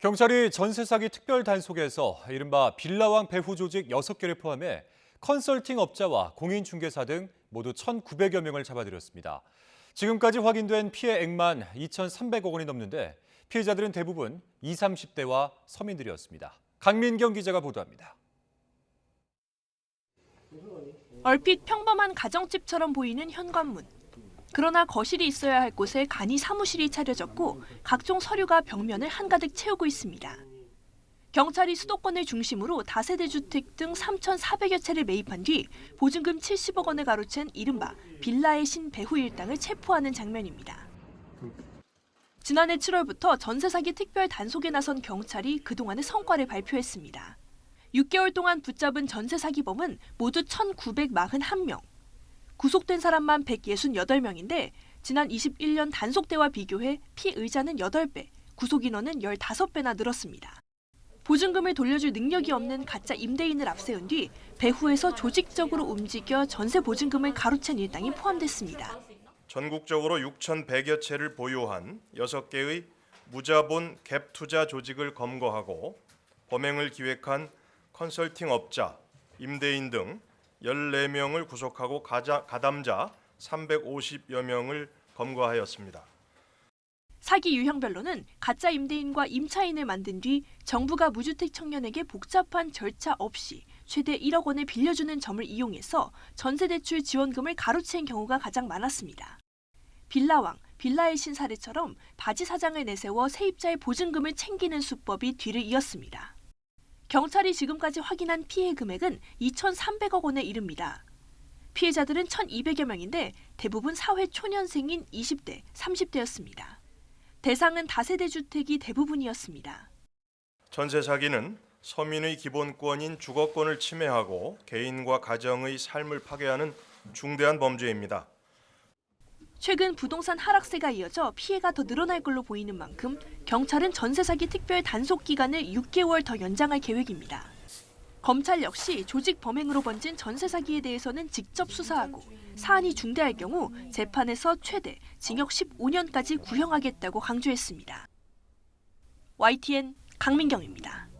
경찰이 전세 사기 특별 단속에서 이른바 빌라왕 배후 조직 6개를 포함해 컨설팅 업자와 공인중개사 등 모두 1,900여 명을 잡아들였습니다. 지금까지 확인된 피해 액만 2,300억 원이 넘는데 피해자들은 대부분 20, 30대와 서민들이었습니다. 강민경 기자가 보도합니다. 얼핏 평범한 가정집처럼 보이는 현관문. 그러나 거실이 있어야 할 곳에 간이 사무실이 차려졌고 각종 서류가 벽면을 한가득 채우고 있습니다. 경찰이 수도권을 중심으로 다세대 주택 등 3,400여 채를 매입한 뒤 보증금 70억 원을 가로챈 이른바 빌라의 신 배후 일당을 체포하는 장면입니다. 지난해 7월부터 전세 사기 특별 단속에 나선 경찰이 그동안의 성과를 발표했습니다. 6개월 동안 붙잡은 전세 사기범은 모두 1,941명. 구속된 사람만 168명인데 지난 21년 단속때와 비교해 피의자는 8배, 구속 인원은 15배나 늘었습니다. 보증금을 돌려줄 능력이 없는 가짜 임대인을 앞세운 뒤 배후에서 조직적으로 움직여 전세 보증금을 가로챈 일당이 포함됐습니다. 전국적으로 6,100여 채를 보유한 6개의 무자본 갭 투자 조직을 검거하고 범행을 기획한 컨설팅 업자, 임대인 등 14명을 구속하고 가담자 350여 명을 검거하였습니다. 사기 유형별로는 가짜 임대인과 임차인을 만든 뒤 정부가 무주택 청년에게 복잡한 절차 없이 최대 1억 원을 빌려주는 점을 이용해서 전세대출 지원금을 가로챈 경우가 가장 많았습니다. 빌라왕, 빌라의 신 사례처럼 바지 사장을 내세워 세입자의 보증금을 챙기는 수법이 뒤를 이었습니다. 경찰이 지금까지 확인한 피해 금액은 2,300억 원에 이릅니다. 피해자들은 1,200여 명인데 대부분 사회 초년생인 20대, 30대였습니다. 대상은 다세대 주택이 대부분이었습니다. 전세 사기는 서민의 기본권인 주거권을 침해하고 개인과 가정의 삶을 파괴하는 중대한 범죄입니다. 최근 부동산 하락세가 이어져 피해가 더 늘어날 걸로 보이는 만큼 경찰은 전세 사기 특별 단속 기간을 6개월 더 연장할 계획입니다. 검찰 역시 조직 범행으로 번진 전세 사기에 대해서는 직접 수사하고 사안이 중대할 경우 재판에서 최대 징역 15년까지 구형하겠다고 강조했습니다. YTN 강민경입니다.